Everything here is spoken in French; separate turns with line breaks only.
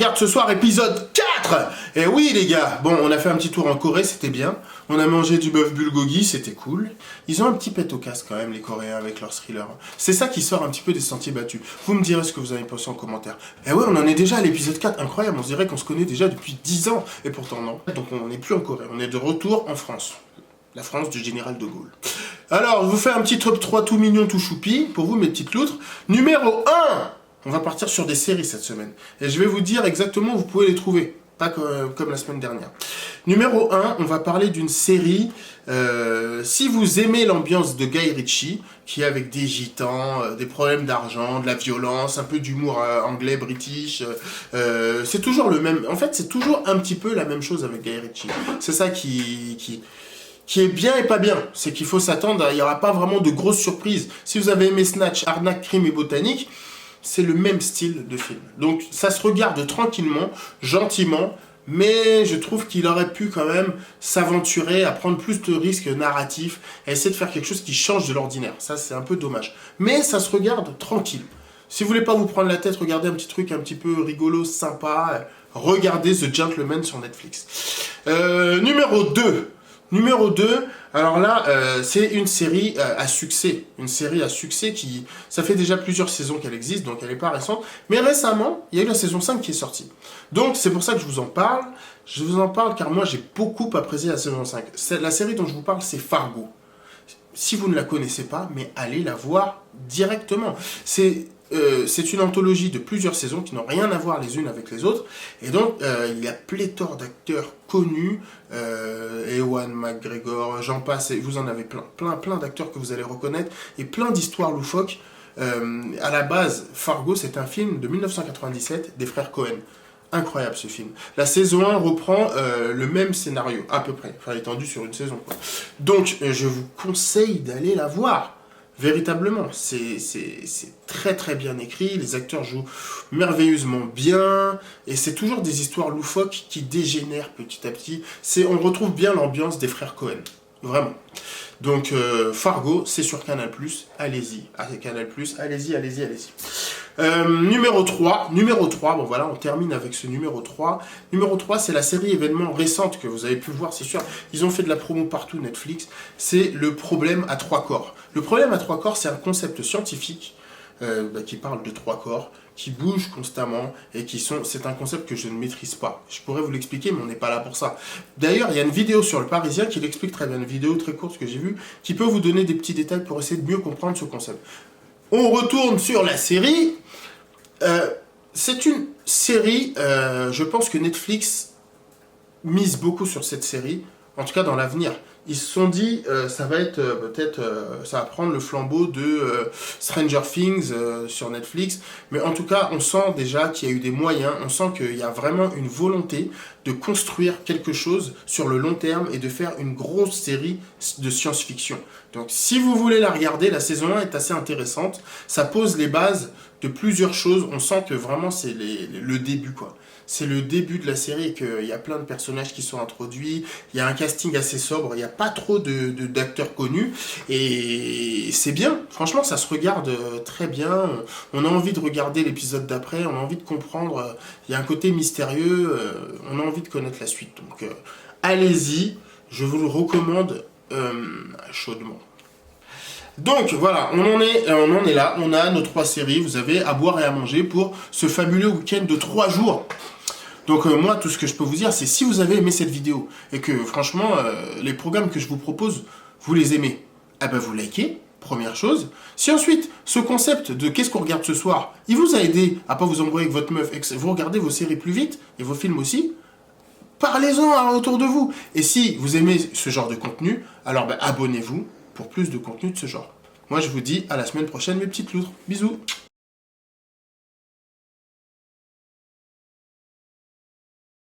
regarde ce soir épisode 4. Et oui les gars, bon on a fait un petit tour en Corée, c'était bien. On a mangé du bœuf bulgogi, c'était cool. Ils ont un petit pet au casque quand même les Coréens avec leur thriller. C'est ça qui sort un petit peu des sentiers battus. Vous me direz ce que vous avez pensé en commentaire. Et ouais, on en est déjà à l'épisode 4, incroyable, on dirait qu'on se connaît déjà depuis 10 ans. Et pourtant non. Donc on n'est plus en Corée, on est de retour en France. La France du général de Gaulle. Alors, je vous fais un petit top 3 tout mignon, tout choupi, pour vous mes petites loutres. Numéro 1, on va partir sur des séries cette semaine. Et je vais vous dire exactement où vous pouvez les trouver. Pas comme la semaine dernière. Numéro 1, on va parler d'une série. Si vous aimez l'ambiance de Guy Ritchie, qui est avec des gitans, des problèmes d'argent, de la violence, un peu d'humour anglais, british, c'est toujours le même. En fait, c'est toujours un petit peu la même chose avec Guy Ritchie. C'est ça qui est bien et pas bien. C'est qu'il faut s'attendre, il n'y aura pas vraiment de grosses surprises. Si vous avez aimé Snatch, Arnaque, Crime et Botanique, c'est le même style de film. Donc ça se regarde tranquillement, gentiment, mais je trouve qu'il aurait pu quand même s'aventurer à prendre plus de risques narratifs, à essayer de faire quelque chose qui change de l'ordinaire. Ça, c'est un peu dommage. Mais ça se regarde tranquille. Si vous voulez pas vous prendre la tête, regardez un petit truc un petit peu rigolo, sympa, regardez The Gentleman sur Netflix. Numéro 2, alors là, c'est une série à succès. Une série à succès qui... Ça fait déjà plusieurs saisons qu'elle existe, donc elle n'est pas récente. Mais récemment, il y a eu la saison 5 qui est sortie. Donc c'est pour ça que je vous en parle. Je vous en parle car moi, j'ai beaucoup apprécié la saison 5. La série dont je vous parle, c'est Fargo. Si vous ne la connaissez pas, mais allez la voir directement. C'est une anthologie de plusieurs saisons qui n'ont rien à voir les unes avec les autres. Et donc, il y a pléthore d'acteurs connus. Ewan McGregor, j'en passe, et vous en avez plein d'acteurs que vous allez reconnaître. Et plein d'histoires loufoques. À la base, Fargo, c'est un film de 1997 des frères Cohen. Incroyable ce film. La saison 1 reprend le même scénario, à peu près. Enfin, étendu sur une saison, quoi. Donc, je vous conseille d'aller la voir. Véritablement, c'est très très bien écrit, les acteurs jouent merveilleusement bien, et c'est toujours des histoires loufoques qui dégénèrent petit à petit. On retrouve bien l'ambiance des frères Cohen, vraiment. Donc Fargo, c'est sur Canal+, allez-y, Canal+, allez-y. Numéro 3, bon voilà, on termine avec ce numéro 3. Numéro 3, c'est la série événement récente que vous avez pu voir, c'est sûr. Ils ont fait de la promo partout, Netflix. C'est le problème à 3 corps. Le problème à 3 corps, c'est un concept scientifique qui parle de 3 corps, qui bougent constamment et c'est un concept que je ne maîtrise pas. Je pourrais vous l'expliquer, mais on n'est pas là pour ça. D'ailleurs, il y a une vidéo sur Le Parisien qui l'explique très bien, une vidéo très courte que j'ai vue, qui peut vous donner des petits détails pour essayer de mieux comprendre ce concept. On retourne sur la série. C'est une série, je pense que Netflix mise beaucoup sur cette série, en tout cas dans l'avenir. Ils se sont dit, ça va être peut-être, ça va prendre le flambeau de Stranger Things sur Netflix, mais en tout cas, on sent déjà qu'il y a eu des moyens, on sent qu'il y a vraiment une volonté de construire quelque chose sur le long terme et de faire une grosse série de science-fiction. Donc, si vous voulez la regarder, la saison 1 est assez intéressante, ça pose les bases de plusieurs choses, on sent que vraiment c'est le début, quoi. C'est le début de la série et qu'il y a plein de personnages qui sont introduits, il y a un casting assez sobre, il n'y a pas trop d'acteurs connus, et c'est bien, franchement ça se regarde très bien, on a envie de regarder l'épisode d'après, on a envie de comprendre, il y a un côté mystérieux, on a envie de connaître la suite, donc allez-y, je vous le recommande chaudement. Donc voilà, on en est là, on a nos 3 séries, vous avez à boire et à manger pour ce fabuleux week-end de 3 jours. Donc moi, tout ce que je peux vous dire, c'est si vous avez aimé cette vidéo et que franchement, les programmes que je vous propose, vous les aimez, eh ben vous likez, première chose. Si ensuite, ce concept de qu'est-ce qu'on regarde ce soir, il vous a aidé à pas vous embrouiller avec votre meuf et que vous regardez vos séries plus vite et vos films aussi, parlez-en autour de vous. Et si vous aimez ce genre de contenu, alors ben, abonnez-vous pour plus de contenu de ce genre. Moi, je vous dis à la semaine prochaine, mes petites loutres. Bisous.